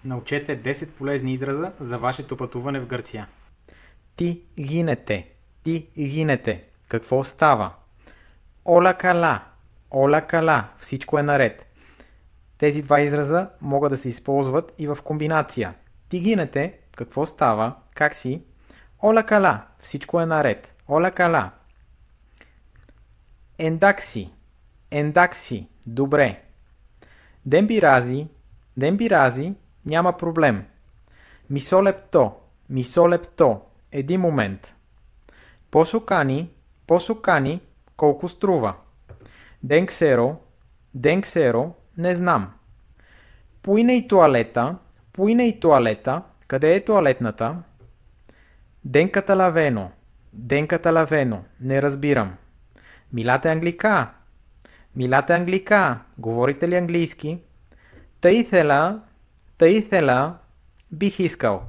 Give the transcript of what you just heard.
Научете 10 полезни израза за вашето пътуване в Гърция. Τι γίνεται? Τι γίνεται? Какво става? Ола кала. Ола кала. Всичко е наред. Тези два израза могат да се използват и в комбинация. Ти гинете, какво става, как си? Ола кала, всичко е наред. Ола кала. Ендакси, ендакси, добре. Дембирази, няма проблем. Мисолепто, един момент. Посокани, колко струва. Денксеро, не знам. Пуйна и туалета, къде е туалетната? Денката лавено, не разбирам. Милате англика, говорите ли английски? Таήθела, бих искал.